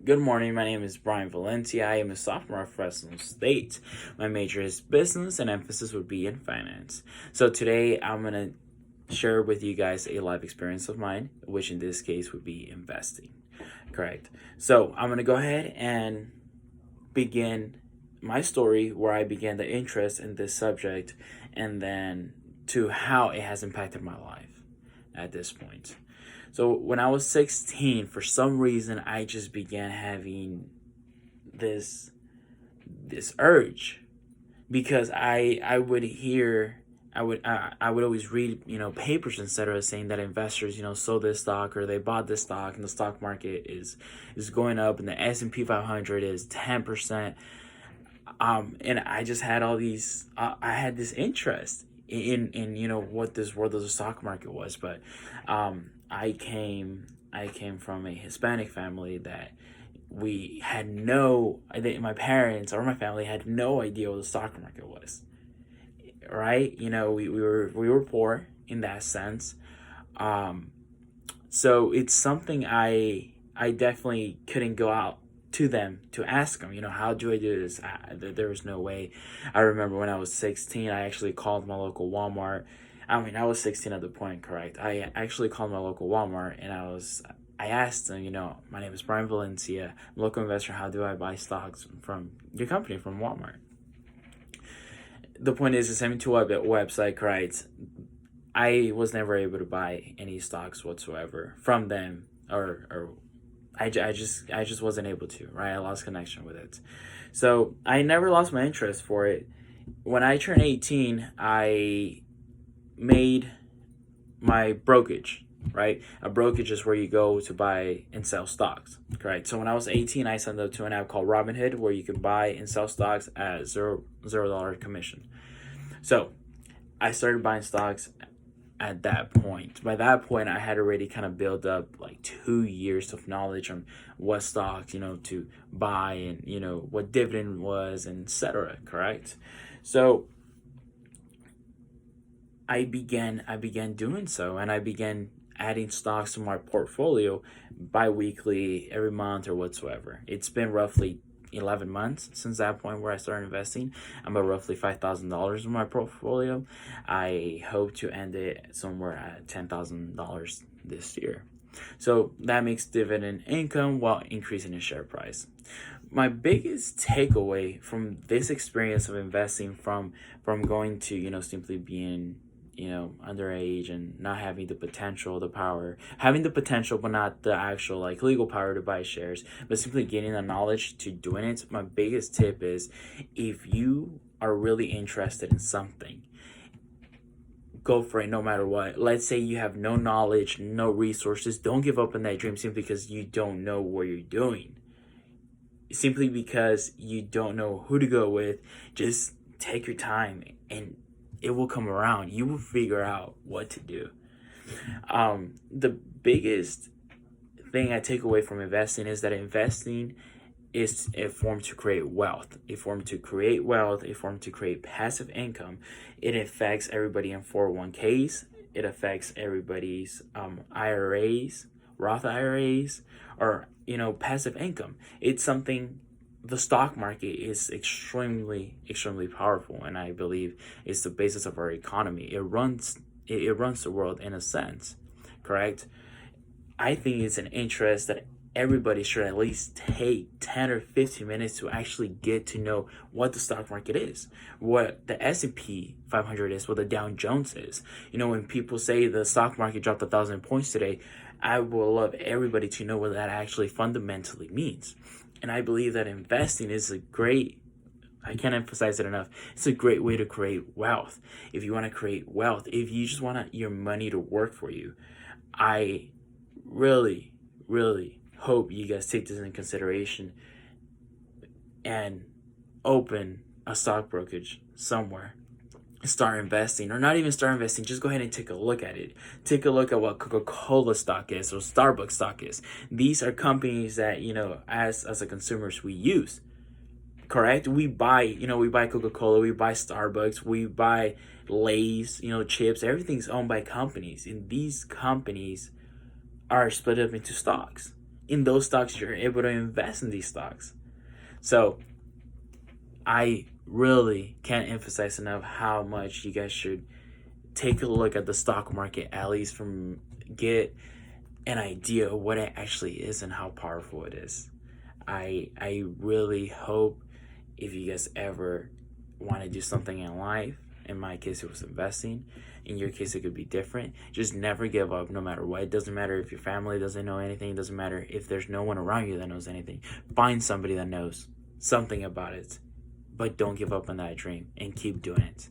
Good morning. My name is Brian Valencia. I am a sophomore at Fresno State. My major is business and emphasis would be in finance. So today I'm going to share with you guys a life experience of mine, which in this case would be investing. Correct. So I'm going to go ahead and begin my story where I began the interest in this subject and then to how it has impacted my life at this point. So when I was 16, for some reason, I just began having this urge because I would hear I would always read papers, etc., saying that investors sold this stock or they bought this stock and the stock market is going up and the S&P 500 is 10%. And I just had all these I had this interest in what this world of the stock market was, but I came from a Hispanic family that we had my parents or my family had no idea what the stock market was, right? We were poor in that sense. So it's something I definitely couldn't go out to them to ask them, how do I do this? There was no way. I remember when I was 16, I actually called my local Walmart. I was 16 at the point, correct? I actually called my local Walmart and I asked them, my name is Brian Valencia, I'm a local investor. How do I buy stocks from your company, from Walmart? The point is, they sent me to a website, correct? I was never able to buy any stocks whatsoever from them, or I just wasn't able to, right? I lost connection with it. So I never lost my interest for it. When I turned 18, I made my brokerage, right? A brokerage is where you go to buy and sell stocks, correct? So when I was 18, I signed up to an app called Robinhood where you can buy and sell stocks at $0 commission. So I started buying stocks at that point. By that point, I had already kind of built up like 2 years of knowledge on what stocks, to buy and, what dividend was, and etc. Correct? So I began doing so, and I began adding stocks to my portfolio bi-weekly, every month or whatsoever. It's been roughly 11 months since that point where I started investing. I'm at roughly $5,000 in my portfolio. I hope to end it somewhere at $10,000 this year. So that makes dividend income while increasing the share price. My biggest takeaway from this experience of investing, from going to simply being underage and not having the potential, the power, having the potential but not the actual legal power to buy shares, but simply getting the knowledge to doing it. My biggest tip is, if you are really interested in something, go for it no matter what. Let's say you have no knowledge, no resources, don't give up on that dream simply because you don't know what you're doing. Simply because you don't know who to go with, just take your time and it will come around. You will figure out what to do. The biggest thing I take away from investing is that investing is a form to create wealth, a form to create passive income. It affects everybody in 401ks. It affects everybody's IRAs, Roth IRAs, or passive income. It's something. The stock market is extremely powerful, and I believe it's the basis of our economy. It runs the world in a sense, correct? I think it's an interest that everybody should at least take 10 or 15 minutes to actually get to know what the stock market is, what the S&P 500 is, what the Dow Jones is. When people say the stock market dropped 1,000 points today, I would love everybody to know what that actually fundamentally means. And I believe that investing is I can't emphasize it enough, it's a great way to create wealth. If you want to create wealth, if you just want your money to work for you, I really, really hope you guys take this into consideration and open a stock brokerage somewhere. Start investing, or not even start investing, just go ahead and take a look at it. Take a look at what Coca-Cola stock is or Starbucks stock is. These are companies that as a consumers we use, correct? We buy Coca-Cola, we buy Starbucks, we buy Lay's, chips. Everything's owned by companies, and these companies are split up into stocks. in those stocks, you're able to invest in these stocks. So I really can't emphasize enough how much you guys should take a look at the stock market, at least from get an idea of what it actually is and how powerful it is. I really hope if you guys ever want to do something in life, in my case it was investing, in your case it could be different, just never give up no matter what. It doesn't matter if your family doesn't know anything, it doesn't matter if there's no one around you that knows anything. Find somebody that knows something about it, but don't give up on that dream and keep doing it.